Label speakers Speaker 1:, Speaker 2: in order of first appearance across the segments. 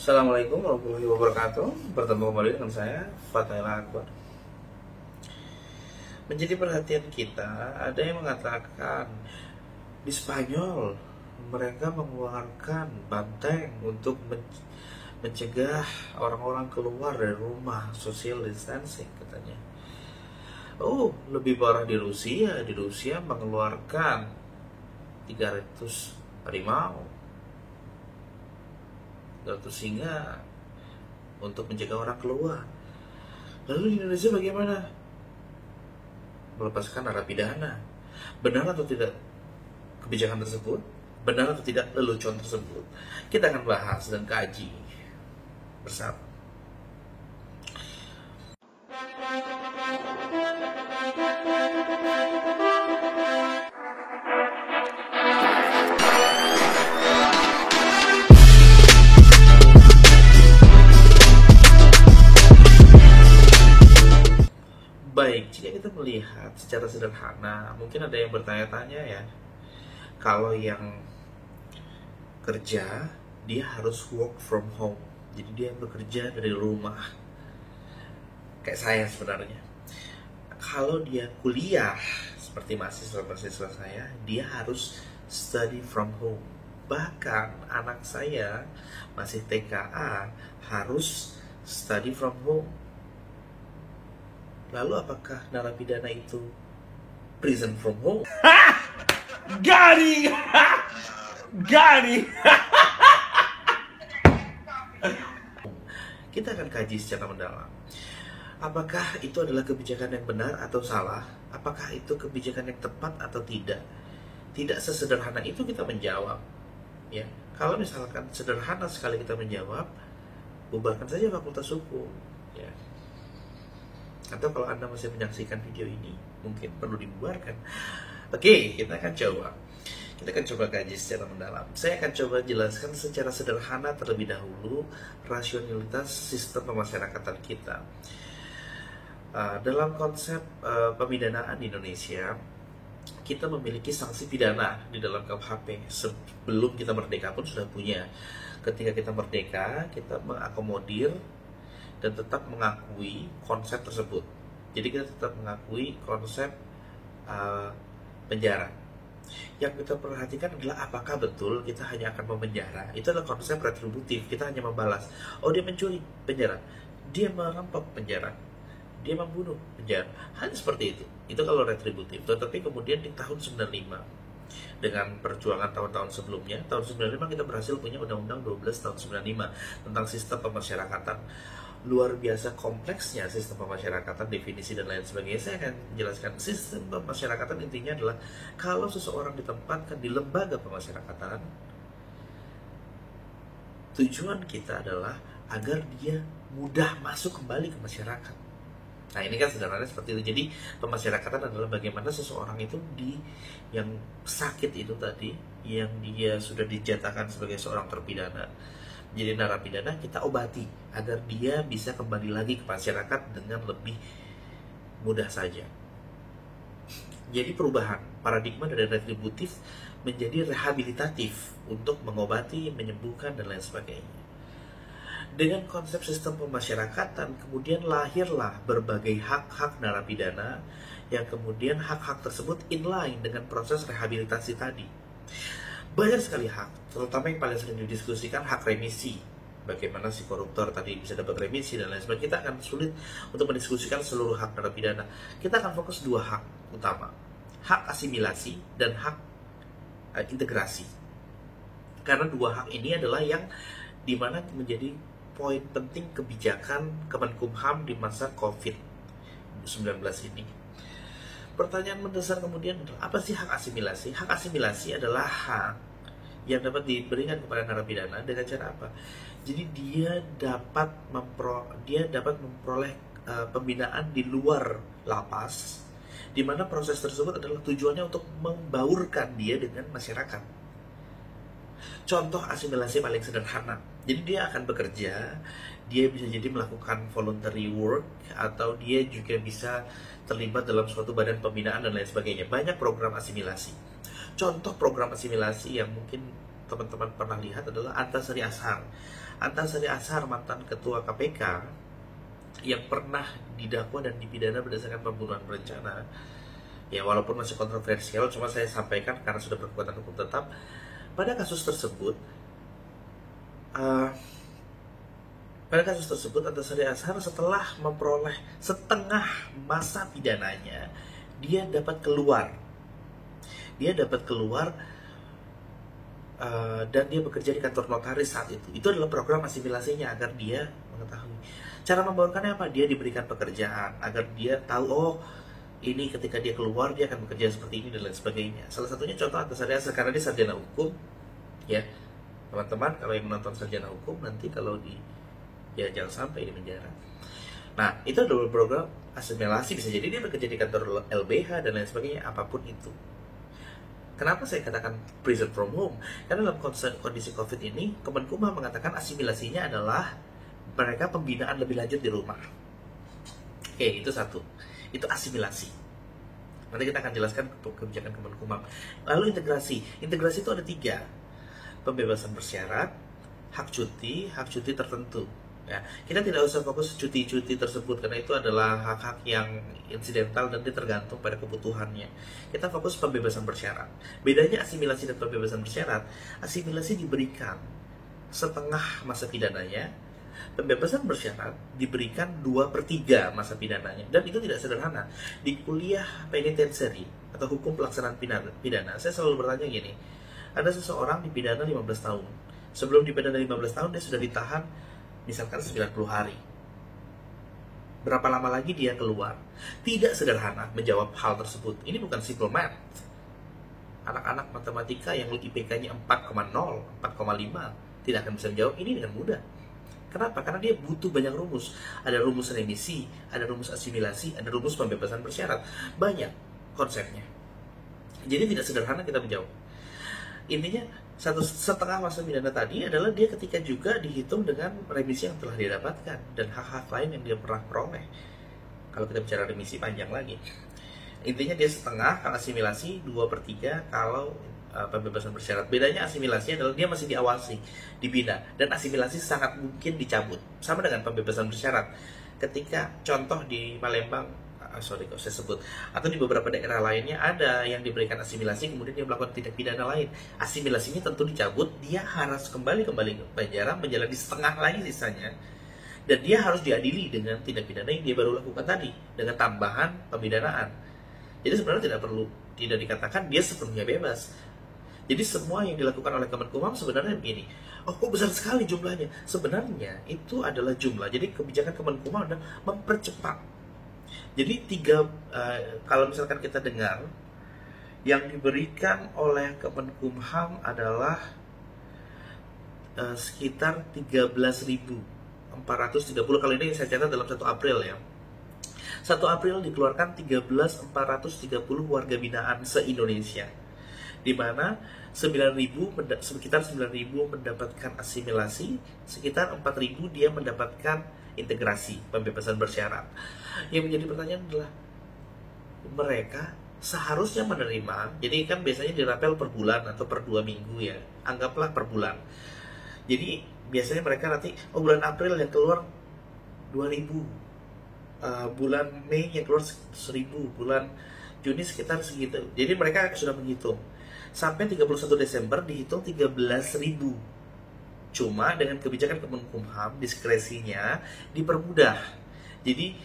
Speaker 1: Assalamualaikum warahmatullahi wabarakatuh. Bertemu kembali dengan saya, Fathail Akbar. Menjadi perhatian kita, ada yang mengatakan di Spanyol mereka mengeluarkan banteng untuk mencegah orang-orang keluar dari rumah, social distancing katanya. Oh, lebih parah di Rusia. Di Rusia mengeluarkan 300 harimau, 300 singa untuk mencegah orang keluar. Lalu di Indonesia bagaimana? Melepaskan narapidana. Benar atau tidak kebijakan tersebut? Benar atau tidak lelucon tersebut? Kita akan bahas dan kaji bersama. Baik, jika kita melihat secara sederhana, mungkin ada yang bertanya-tanya ya, kalau yang kerja, dia harus work from home. Jadi dia bekerja dari rumah. Kayak saya sebenarnya. Kalau dia kuliah, seperti mahasiswa-mahasiswa saya, dia harus study from home. Bahkan anak saya masih TKA harus study from home. Lalu apakah narapidana itu prison from home?
Speaker 2: Gari! Gari!
Speaker 1: Kita akan kaji secara mendalam. Apakah itu adalah kebijakan yang benar atau salah? Apakah itu kebijakan yang tepat atau tidak? Tidak sesederhana itu kita menjawab. Ya, kalau misalkan sederhana sekali kita menjawab, bubarkan saja fakultas hukum. Ya. Atau kalau Anda masih menyaksikan video ini, mungkin perlu dibubarkan. Oke, kita akan coba. Kita akan coba kaji secara mendalam. Saya akan coba jelaskan secara sederhana terlebih dahulu rasionalitas sistem pemasyarakatan kita. Dalam konsep pemidanaan di Indonesia, kita memiliki sanksi pidana di dalam KUHP. Sebelum kita merdeka pun sudah punya. Ketika kita merdeka, kita mengakomodir dan tetap mengakui konsep tersebut. Jadi kita tetap mengakui konsep penjara. Yang kita perhatikan adalah apakah betul kita hanya akan memenjara. Itu adalah konsep retributif. Kita hanya membalas. Oh, dia mencuri, penjara. Dia merampok, penjara. Dia membunuh, penjara. Hanya seperti itu. Itu kalau retributif. Tetapi kemudian di tahun 95, dengan perjuangan tahun-tahun sebelumnya, tahun 95 kita berhasil punya Undang-Undang 12 tahun 95 tentang sistem pemasyarakatan. Luar biasa kompleksnya sistem pemasyarakatan, definisi dan lain sebagainya. Saya akan menjelaskan sistem pemasyarakatan intinya adalah kalau seseorang ditempatkan di lembaga pemasyarakatan, tujuan kita adalah agar dia mudah masuk kembali ke masyarakat. Nah, ini kan sederhananya seperti itu. Jadi pemasyarakatan adalah bagaimana seseorang itu yang sakit itu tadi, yang dia sudah dijatakan sebagai seorang terpidana, jadi narapidana, kita obati agar dia bisa kembali lagi ke masyarakat dengan lebih mudah saja. Jadi perubahan paradigma dari retributif menjadi rehabilitatif untuk mengobati, menyembuhkan dan lain sebagainya. Dengan konsep sistem pemasyarakatan kemudian lahirlah berbagai hak-hak narapidana yang kemudian hak-hak tersebut inline dengan proses rehabilitasi tadi. Banyak sekali hak, terutama yang paling sering didiskusikan hak remisi. Bagaimana si koruptor tadi bisa dapat remisi dan lain sebagainya. Kita akan sulit untuk mendiskusikan seluruh hak narapidana. Kita akan fokus dua hak utama, hak asimilasi dan hak integrasi. Karena dua hak ini adalah yang dimana menjadi poin penting kebijakan Kemenkumham di masa COVID-19 ini. Pertanyaan mendasar kemudian adalah, apa sih hak asimilasi? Hak asimilasi adalah hak yang dapat diberikan kepada narapidana dengan cara apa? Jadi dia dapat memperoleh pembinaan di luar lapas, di mana proses tersebut adalah tujuannya untuk membaurkan dia dengan masyarakat. Contoh asimilasi paling sederhana. Jadi dia akan bekerja, dia bisa jadi melakukan voluntary work, atau dia juga bisa terlibat dalam suatu badan pembinaan dan lain sebagainya. Banyak program asimilasi. Contoh program asimilasi yang mungkin teman-teman pernah lihat adalah Antasari Ashar. Antasari Ashar, mantan ketua KPK yang pernah didakwa dan dipidana berdasarkan pembunuhan berencana. Ya, walaupun masih kontroversial, cuma saya sampaikan karena sudah berkekuatan hukum tetap. Pada kasus tersebut, Antasari Ashar setelah memperoleh setengah masa pidananya, dia dapat keluar. Dan dia bekerja di kantor notaris saat itu. Itu adalah program asimilasinya agar dia mengetahui. Cara membaurkannya apa? Dia diberikan pekerjaan agar dia tahu, oh ini ketika dia keluar dia akan bekerja seperti ini dan lain sebagainya. Salah satunya contoh Antasari Ashar karena dia sarjana hukum, ya teman-teman kalau yang menonton sarjana hukum nanti kalau ya jangan sampai di penjara. Nah itu adalah program asimilasi, bisa jadi dia bekerja di kantor LBH dan lain sebagainya, apapun itu. Kenapa saya katakan prison from home? Karena dalam kondisi COVID ini, Kemenkumham mengatakan asimilasinya adalah mereka pembinaan lebih lanjut di rumah. Oke, itu satu. Itu asimilasi. Nanti kita akan jelaskan kebijakan Kemenkumham. Lalu integrasi. Integrasi itu ada 3. Pembebasan bersyarat, hak cuti tertentu. Ya, kita tidak usah fokus cuti-cuti tersebut karena itu adalah hak-hak yang insidental dan dia tergantung pada kebutuhannya. Kita fokus pembebasan bersyarat. Bedanya asimilasi dan pembebasan bersyarat, asimilasi diberikan setengah masa pidananya, pembebasan bersyarat diberikan 2/3 masa pidananya. Dan itu tidak sederhana. Di kuliah penitentiary atau hukum pelaksanaan pidana, saya selalu bertanya gini, ada seseorang dipidana 15 tahun. Sebelum dipidana 15 tahun dia sudah ditahan misalkan 90 hari. Berapa lama lagi dia keluar? Tidak sederhana menjawab hal tersebut. Ini bukan simple math. Anak-anak matematika yang IPK-nya 4,0, 4,5 tidak akan bisa menjawab ini dengan mudah. Kenapa? Karena dia butuh banyak rumus. Ada rumus remisi, ada rumus asimilasi, ada rumus pembebasan bersyarat. Banyak konsepnya. Jadi tidak sederhana kita menjawab. Intinya, setengah masa pidana tadi adalah dia ketika juga dihitung dengan remisi yang telah dia dapatkan dan hak-hak lain yang dia pernah peroleh. Kalau kita bicara remisi panjang lagi, intinya dia setengah, kalau asimilasi 2/3 kalau pembebasan bersyarat. Bedanya asimilasi adalah dia masih diawasi, dibina, dan asimilasi sangat mungkin dicabut. Sama dengan pembebasan bersyarat. Ketika contoh di Palembang, saya sebut, atau di beberapa daerah lainnya ada yang diberikan asimilasi kemudian dia melakukan tindak pidana lain, asimilasinya tentu dicabut, dia harus kembali ke penjara menjalani setengah lagi sisanya, dan dia harus diadili dengan tindak pidana yang dia baru lakukan tadi dengan tambahan pemidanaan. Jadi sebenarnya tidak dikatakan dia sepenuhnya bebas. Jadi semua yang dilakukan oleh Kemenkumham sebenarnya begini, oh kok besar sekali jumlahnya? Sebenarnya itu adalah jumlah. Jadi kebijakan Kemenkumham adalah mempercepat. Jadi kalau misalkan kita dengar yang diberikan oleh Kemenkumham adalah sekitar 13.430. Kalau ini saya catat dalam 1 April ya. 1 April dikeluarkan 13.430 warga binaan se-Indonesia, di mana sekitar 9.000 mendapatkan asimilasi, sekitar 4.000 dia mendapatkan integrasi, pembebasan bersyarat. Yang menjadi pertanyaan adalah mereka seharusnya menerima, jadi kan biasanya dirapel per bulan atau per 2 minggu ya, anggaplah per bulan. Jadi biasanya mereka nanti, bulan April yang keluar 2.000, bulan Mei yang keluar 1.000, bulan Juni sekitar segitu. Jadi mereka sudah menghitung sampai 31 Desember dihitung 13.000. Cuma dengan kebijakan Kemenkumham diskresinya dipermudah. Jadi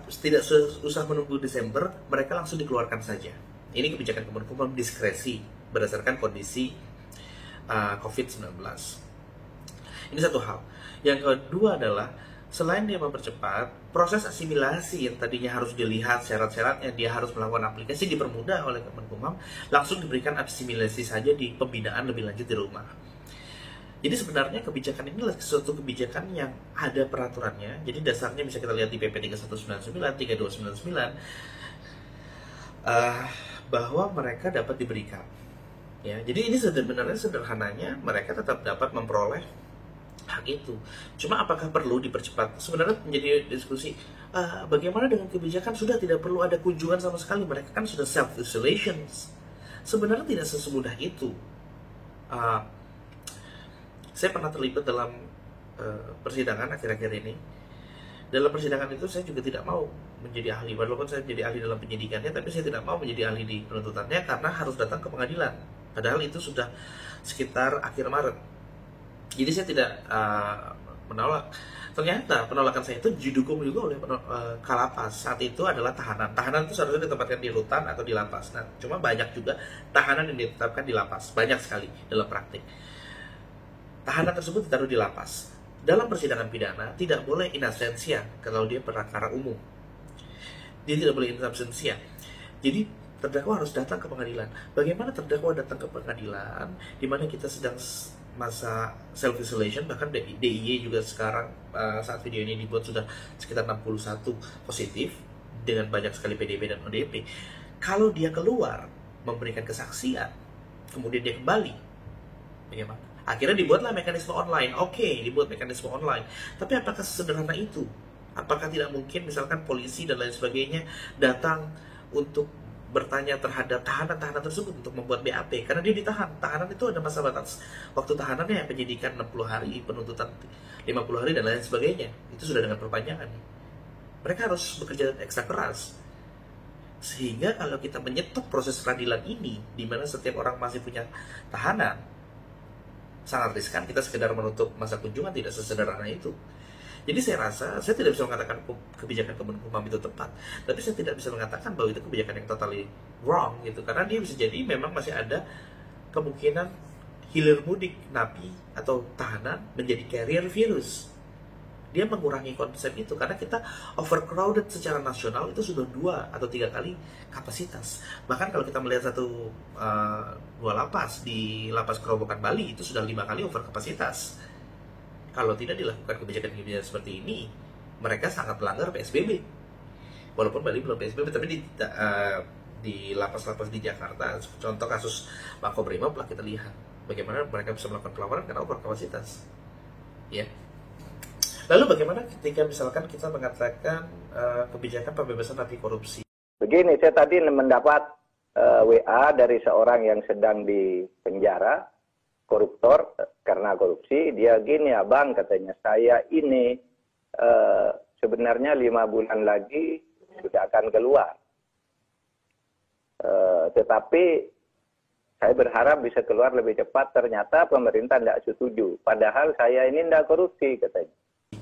Speaker 1: tidak usah menunggu Desember, mereka langsung dikeluarkan saja. Ini kebijakan Kemenkumham diskresi berdasarkan kondisi COVID-19. Ini satu hal. Yang kedua adalah selain dia mempercepat proses asimilasi yang tadinya harus dilihat syarat-syaratnya, dia harus melakukan aplikasi, dipermudah oleh Kemenkumham, langsung diberikan asimilasi saja di pembinaan lebih lanjut di rumah. Jadi sebenarnya kebijakan ini adalah suatu kebijakan yang ada peraturannya. Jadi dasarnya bisa kita lihat di PP 3199, 3299, bahwa mereka dapat diberikan. Ya, jadi ini sebenarnya sederhananya mereka tetap dapat memperoleh hak itu. Cuma apakah perlu dipercepat? Sebenarnya menjadi diskusi. Bagaimana dengan kebijakan sudah tidak perlu ada kunjungan sama sekali? Mereka kan sudah self-isolation. Sebenarnya tidak sesemudah itu. Uh, saya pernah terlibat dalam persidangan akhir-akhir ini. Dalam persidangan itu saya juga tidak mau menjadi ahli, walaupun saya menjadi ahli dalam penyidikannya, tapi saya tidak mau menjadi ahli di penuntutannya karena harus datang ke pengadilan. Padahal itu sudah sekitar akhir Maret. Jadi saya tidak menolak. Ternyata penolakan saya itu didukung juga oleh Kalapas. Saat itu adalah tahanan. Tahanan itu seharusnya ditempatkan di rutan atau di lapas. Nah, cuma banyak juga tahanan yang ditetapkan di lapas. Banyak sekali dalam praktik. Tahanan tersebut ditaruh di lapas. Dalam persidangan pidana tidak boleh in absentia kalau dia perkara umum. Dia tidak boleh in absentia. Jadi terdakwa harus datang ke pengadilan. Bagaimana terdakwa datang ke pengadilan di mana kita sedang masa self isolation, bahkan DIY juga sekarang saat video ini dibuat sudah sekitar 61 positif dengan banyak sekali PDP dan ODP. Kalau dia keluar memberikan kesaksian, kemudian dia kembali, bagaimana? Akhirnya dibuatlah mekanisme online. Oke, dibuat mekanisme online. Tapi apakah sesederhana itu? Apakah tidak mungkin misalkan polisi dan lain sebagainya datang untuk bertanya terhadap tahanan-tahanan tersebut untuk membuat BAP? Karena dia ditahan. Tahanan itu ada masa batas waktu tahanannya, penyidikan 60 hari, penuntutan 50 hari, dan lain sebagainya. Itu sudah dengan perpanjangan. Mereka harus bekerja ekstra keras. Sehingga kalau kita menyetop proses peradilan ini, di mana setiap orang masih punya tahanan, sangat riskan. Kita sekedar menutup masa kunjungan tidak sesederhana itu. Jadi saya rasa, saya tidak bisa mengatakan kebijakan Kemenkumham itu tepat, tapi saya tidak bisa mengatakan bahwa itu kebijakan yang totally wrong gitu, karena dia bisa jadi memang masih ada kemungkinan hilir mudik napi atau tahanan menjadi carrier virus. Dia mengurangi konsep itu karena kita overcrowded secara nasional itu sudah 2 atau 3 kali kapasitas. Bahkan kalau kita melihat dua lapas di lapas Kerobokan Bali itu sudah 5 kali over kapasitas. Kalau tidak dilakukan kebijakan-kebijakan seperti ini, mereka sangat melanggar PSBB. Walaupun Bali belum PSBB, tapi di lapas-lapas di Jakarta, contoh kasus Makobrimob lah, kita lihat bagaimana mereka bisa melakukan pelaporan karena over kapasitas. Ya. Lalu bagaimana ketika misalkan kita mengatakan kebijakan pembebasan napi korupsi?
Speaker 3: Begini, saya tadi mendapat WA dari seorang yang sedang di penjara, koruptor karena korupsi. Dia gini, abang, katanya, saya ini sebenarnya 5 bulan lagi sudah akan keluar. Tetapi saya berharap bisa keluar lebih cepat. Ternyata pemerintah tidak setuju. Padahal saya ini tidak korupsi, katanya.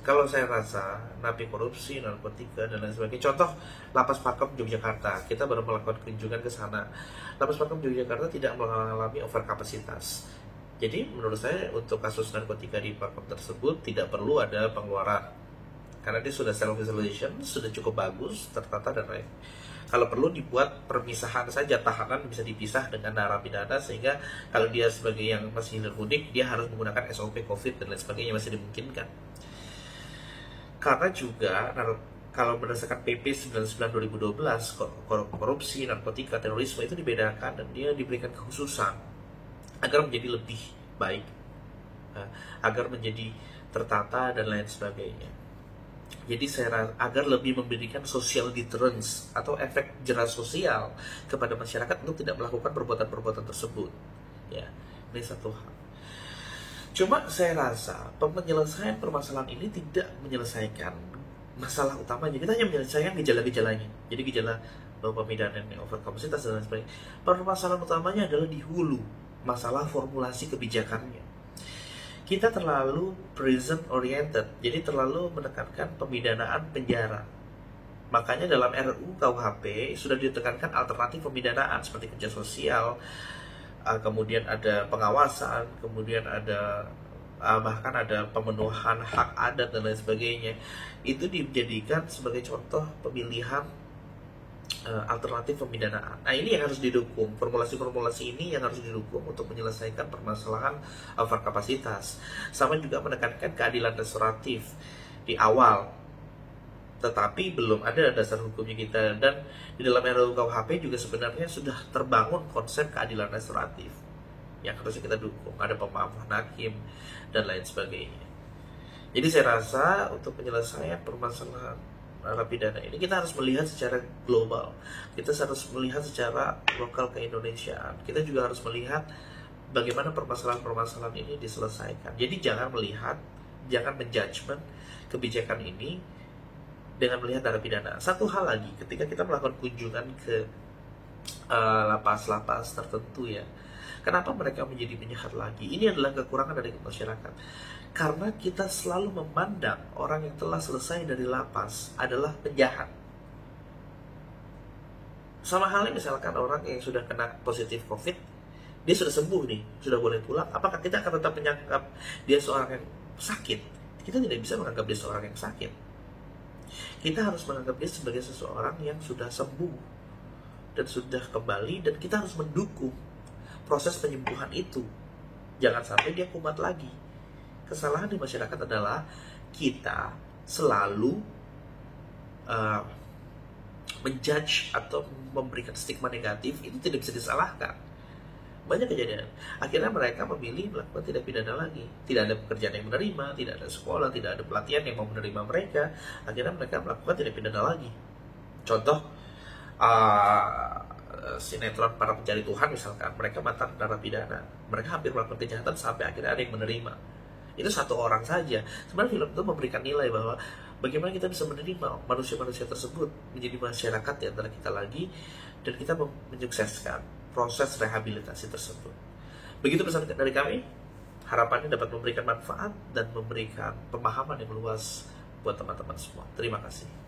Speaker 1: Kalau saya rasa napi korupsi, narkotika, dan lain sebagainya. Contoh Lapas Pakem Yogyakarta, kita baru melakukan kunjungan ke sana. Lapas Pakem Yogyakarta tidak mengalami overkapasitas. Jadi menurut saya untuk kasus narkotika di Pakem tersebut tidak perlu ada pengeluaran, karena dia sudah self isolation, sudah cukup bagus, tertata dan lain. Kalau perlu dibuat permisahan saja, tahanan bisa dipisah dengan narapidana, sehingga kalau dia sebagai yang masih hilir mudik, dia harus menggunakan SOP COVID dan lain sebagainya, masih dimungkinkan. Karena juga kalau berdasarkan PP 99 2012, korupsi, narkotika, terorisme itu dibedakan dan dia diberikan kekhususan agar menjadi lebih baik, agar menjadi tertata dan lain sebagainya. Jadi saya rasa agar lebih memberikan social deterrence atau efek jerah sosial kepada masyarakat untuk tidak melakukan perbuatan-perbuatan tersebut. Ya, ini satu hal. Cuma saya rasa penyelesaian permasalahan ini tidak menyelesaikan masalah utamanya. Kita hanya menyelesaikan gejala-gejalanya. Jadi gejala bahwa pemidanaan yang overkapasitas dan lain sebagainya. Permasalahan utamanya adalah di hulu, masalah formulasi kebijakannya. Kita terlalu prison oriented, jadi terlalu menekankan pemidanaan penjara. Makanya dalam RUU KUHP sudah ditekankan alternatif pemidanaan seperti kerja sosial, kemudian ada pengawasan, kemudian ada bahkan ada pemenuhan hak adat dan lain sebagainya. Itu dijadikan sebagai contoh pemilihan alternatif pemidanaan. Nah, ini yang harus didukung. Formulasi-formulasi ini yang harus didukung untuk menyelesaikan permasalahan overkapasitas. Sama juga menekankan keadilan restoratif di awal. Tetapi belum ada dasar hukumnya kita, dan di dalam RUU KUHP juga sebenarnya sudah terbangun konsep keadilan restoratif yang harusnya kita dukung, ada pemaafan hakim dan lain sebagainya. Jadi saya rasa untuk penyelesaian permasalahan narapidana ini kita harus melihat secara global, kita harus melihat secara lokal keindonesiaan, kita juga harus melihat bagaimana permasalahan-permasalahan ini diselesaikan. Jadi jangan menjudgment kebijakan ini dengan melihat narapidana. Satu hal lagi, ketika kita melakukan kunjungan ke lapas-lapas tertentu ya, kenapa mereka menjadi penjahat lagi? Ini adalah kekurangan dari masyarakat. Karena kita selalu memandang orang yang telah selesai dari lapas adalah penjahat. Sama halnya misalkan orang yang sudah kena positif COVID, dia sudah sembuh nih, sudah boleh pulang, apakah kita akan tetap menganggap dia seorang yang sakit? Kita tidak bisa menganggap dia seorang yang sakit. Kita harus menganggap dia sebagai seseorang yang sudah sembuh dan sudah kembali, dan kita harus mendukung proses penyembuhan itu. Jangan sampai dia kumat lagi. Kesalahan di masyarakat adalah kita selalu menjudge atau memberikan stigma negatif. Itu tidak bisa disalahkan. Banyak kejadian. Akhirnya mereka memilih melakukan tindak pidana lagi. Tidak ada pekerjaan yang menerima, tidak ada sekolah, tidak ada pelatihan yang mau menerima mereka. Akhirnya mereka melakukan tindak pidana lagi. Contoh, sinetron Para Pencari Tuhan misalkan, mereka mantan narapidana. Mereka hampir melakukan kejahatan sampai akhirnya ada yang menerima. Itu satu orang saja. Sebenarnya film itu memberikan nilai bahwa bagaimana kita bisa menerima manusia-manusia tersebut menjadi masyarakat di antara kita lagi, dan kita menyukseskan proses rehabilitasi tersebut. Begitu pesan dari kami. Harapannya dapat memberikan manfaat dan memberikan pemahaman yang luas buat teman-teman semua. Terima kasih.